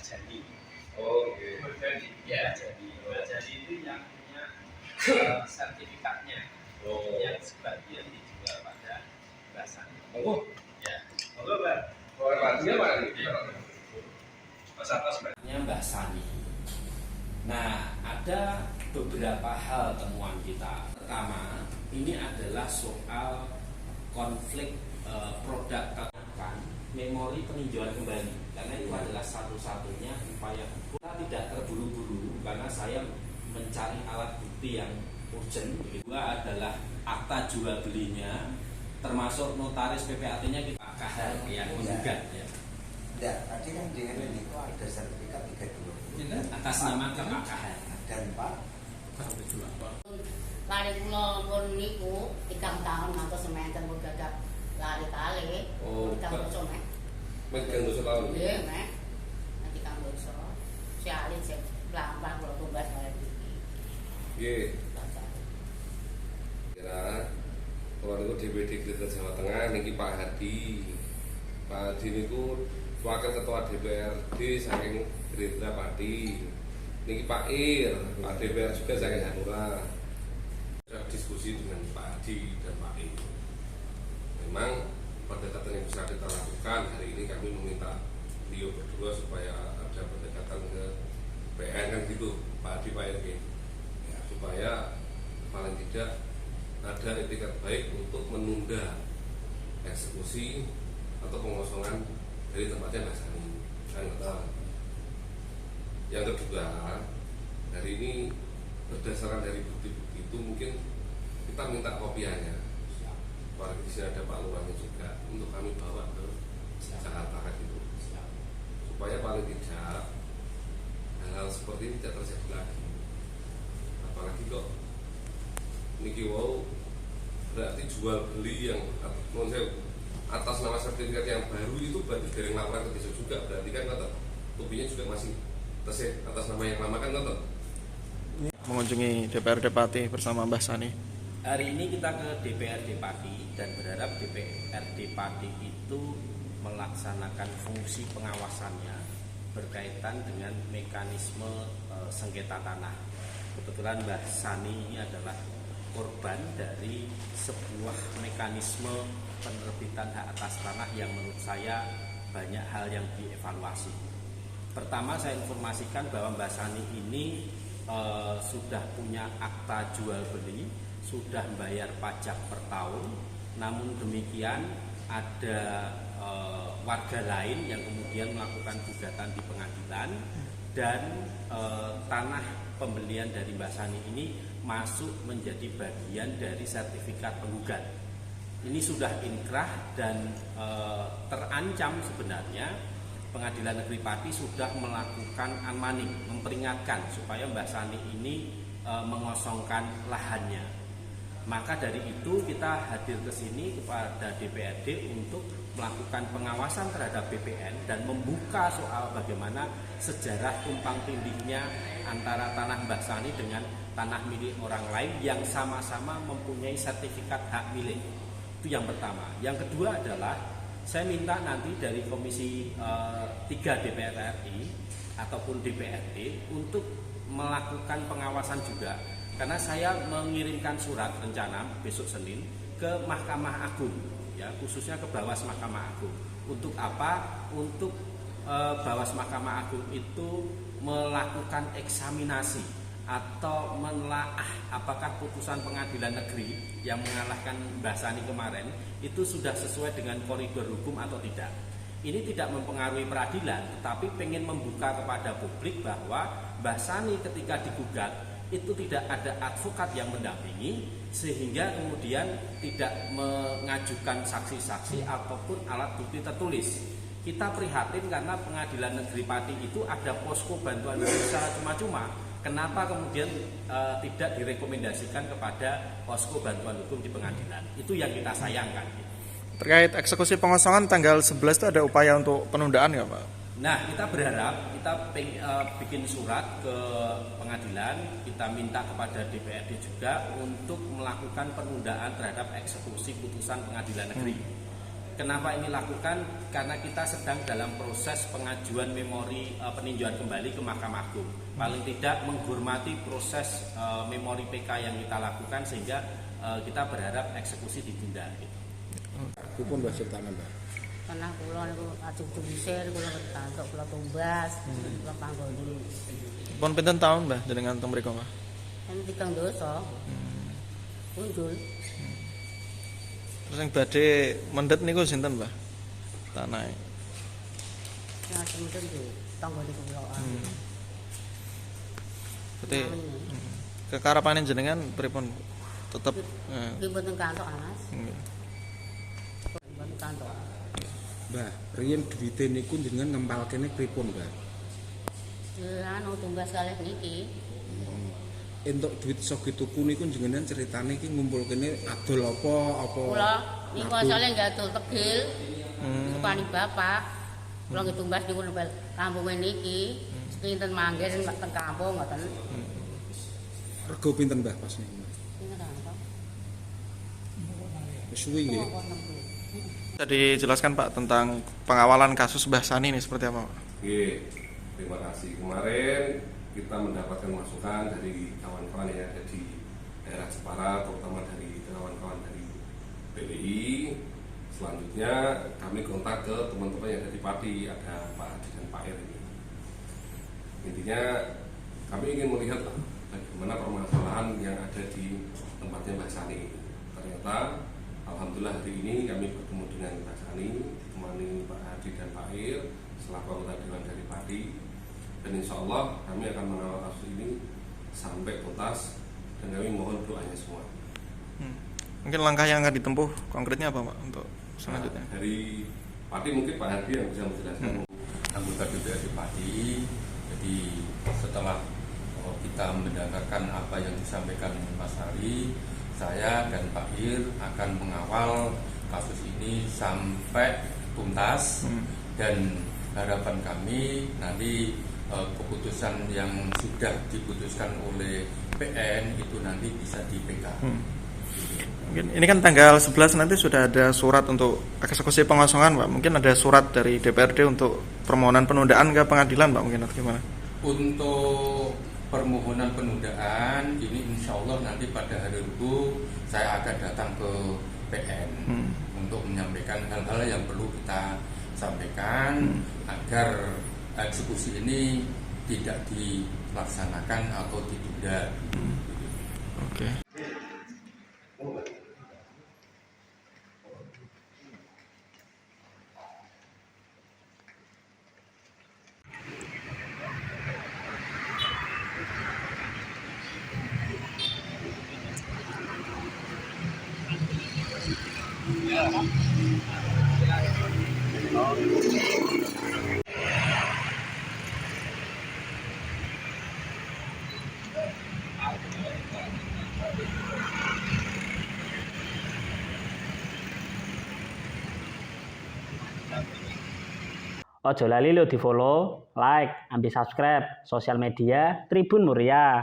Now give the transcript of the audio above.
jadi. Oh, oke. Jadi ya jadi. Jadi itu yang punya sertifikatnya. Oh. Yang sebagian dijual pada Mbak Sani. Oh, Ya. Monggo, Mbak. warnanya Pak ini. Mas atas, Mbak. Mbak Sani. Nah, ada beberapa hal temuan kita. Pertama, ini adalah soal konflik produk akan memori peninjauan kembali, karena itu adalah satu-satunya upaya hukum. Kita tidak terburu-buru karena saya mencari alat bukti yang urgent. Kedua adalah akta jual belinya, termasuk notaris PPAT-nya kita KHR yang menggugat ya. Tidak, tadi kan dengan ini kok ada sertifikat 32 Atas nama KHR dan Pak Lari kula pun niku 3 tahun ngantos sementen pun gagap lari kali. Oh, Kang dosa mek. megang dosa tahun. Nggih, mek. Nanti Kang dosa. Sialit sing pelan-pelan kula tumbas kali iki. Nggih. Kira kalau niku DPD Gerindra Jawa Tengah niki Pak Hadi. Pak Hadi niku wakil ketua DPRD saking Gerindra Pati. Niki Pak Ir, Pak DPR juga saking Hanura. Sudah diskusi dengan Pak Hadi dan Pak Ir. Memang pendekatan yang bisa kita lakukan hari ini kami meminta beliau berdua supaya ada pendekatan ke PN kan gitu, Pak Hadi Pak Ir, ya, supaya paling tidak ada etikat baik untuk menunda eksekusi atau pengosongan dari tempatnya Mbak Sani. Kan betul. Yang kedua, hari ini berdasarkan dari bukti-bukti itu mungkin kita minta kopiannya. Apalagi di sini ada Pak Lurahnya juga untuk kami bawa ke Jakarta kan gitu. Supaya paling tidak hal-hal seperti ini tidak terjadi lagi. Apalagi kok niki wow berarti jual beli yang atas nama sertifikat yang baru itu berarti dari laporan ke desa juga, berarti kan kata kopinya juga masih atas nama yang lama kan kata. Mengunjungi DPRD Pati bersama Mbah Sani. Hari ini kita ke DPRD Pati dan berharap DPRD Pati itu melaksanakan fungsi pengawasannya berkaitan dengan mekanisme sengketa tanah. Kebetulan Mbah Sani ini adalah korban dari sebuah mekanisme penerbitan hak atas tanah yang menurut saya banyak hal yang dievaluasi. Pertama, saya informasikan bahwa Mbah Sani ini sudah punya akta jual beli, sudah membayar pajak per tahun. Namun demikian ada warga lain yang kemudian melakukan gugatan di pengadilan dan tanah pembelian dari Mbah Sani ini masuk menjadi bagian dari sertifikat penggugat. Ini sudah inkrah dan terancam sebenarnya. Pengadilan Negeri Pati sudah melakukan unmanning, memperingatkan supaya Mbah Sani ini mengosongkan lahannya. Maka dari itu kita hadir ke sini kepada DPRD untuk melakukan pengawasan terhadap BPN dan membuka soal bagaimana sejarah tumpang tindihnya antara tanah Mbah Sani dengan tanah milik orang lain yang sama-sama mempunyai sertifikat hak milik. Itu yang pertama. Yang kedua adalah saya minta nanti dari Komisi 3 DPR RI ataupun DPRD untuk melakukan pengawasan juga, karena saya mengirimkan surat rencana besok Senin ke Mahkamah Agung, ya, khususnya ke Bawas Mahkamah Agung. Untuk apa? Untuk Bawas Mahkamah Agung itu melakukan eksaminasi atau menelaah apakah putusan pengadilan negeri yang mengalahkan Mbah Sani kemarin itu sudah sesuai dengan koridor hukum atau tidak. Ini tidak mempengaruhi peradilan, tetapi pengen membuka kepada publik bahwa Mbah Sani ketika digugat itu tidak ada advokat yang mendampingi, sehingga kemudian tidak mengajukan saksi-saksi ataupun alat bukti tertulis. Kita prihatin karena pengadilan negeri Pati itu ada posko bantuan hukum secara cuma-cuma. Kenapa kemudian tidak direkomendasikan kepada posko bantuan hukum di pengadilan? Itu yang kita sayangkan. Terkait eksekusi pengosongan tanggal 11 itu ada upaya untuk penundaan nggak Pak? Nah, kita berharap kita bikin surat ke pengadilan, kita minta kepada DPRD juga untuk melakukan penundaan terhadap eksekusi putusan pengadilan negeri. kenapa ini lakukan? Karena kita sedang dalam proses pengajuan memori peninjauan kembali ke Mahkamah Agung. Paling tidak menghormati proses memori PK yang kita lakukan, sehingga kita berharap eksekusi ditunda. Gitu. Kupun Mbah Sultan Mbah. Karena kula niku ajeng diusir, kula ketantuk, kula tumbas, kula panggoni. Pun pinten tahun Mbah jenengan teng mriku Mbah? Kan 3 dosa. Kunjul. Terus yang badhe mendhet niku sinten Mbah? Tanahe. Ya sementing di tanggane kula. Berarti kekarepane jenengan pripun? Tetep Iki mboten kantok Mas. nggih. Mboten kantok. Mbah, riyen duwite niku jenengan ngempal kene pripun, Mbah? Ya anu tumbas kalih niki. Entuk duit saka tuku niku jenengan ceritane iki ngumpul kene adol apa Kula niku asale nggatul tegil. Supani bapak. Kula nggih tumbas niku nembel kampunge niki. Pinten manggen teng kampung ngoten. Rego pinten Mbah pas niku? Pinten kantok. Wis suwi nggih. Bisa dijelaskan Pak tentang pengawalan kasus Mbah Sani ini seperti apa Pak? Oke, terima kasih. Kemarin kita mendapatkan masukan dari kawan-kawan yang ada di daerah Jepara, terutama dari kawan-kawan dari PDI. Selanjutnya kami kontak ke teman-teman yang ada di Pati, ada Pak Hadi dan Pak Ir ini. Intinya kami ingin melihat bagaimana permasalahan yang ada di tempatnya Mbah Sani. Ternyata alhamdulillah hari ini kami bertemu dengan Mbah Sani, ditemani Pak Hadi dan Pak Ir selaku anggota dewan dari Pati. Dan insya Allah kami akan mengawal kasus ini sampai tuntas, dan kami mohon doanya semua. Mungkin langkah yang akan ditempuh konkretnya apa Pak untuk selanjutnya? Dari Pati mungkin Pak Hadi yang bisa menjelaskan. Anggota DPRD Pati. Jadi setelah kita mendengarkan apa yang disampaikan Mas Ari, saya dan Pak Ir akan mengawal kasus ini sampai tuntas, dan harapan kami nanti keputusan yang sudah diputuskan oleh PN itu nanti bisa dipegang. Mungkin ini kan tanggal 11 nanti sudah ada surat untuk eksekusi pengosongan Pak. Mungkin ada surat dari DPRD untuk permohonan penundaan ke pengadilan Pak, mungkin atau gimana? Untuk permohonan penundaan ini insya Allah nanti pada hari Rabu saya akan datang ke PN untuk menyampaikan hal-hal yang perlu kita sampaikan agar eksekusi ini tidak dilaksanakan atau ditunda. Oke. Ojo lali lo di follow, like, ambil subscribe sosial media Tribun Muria.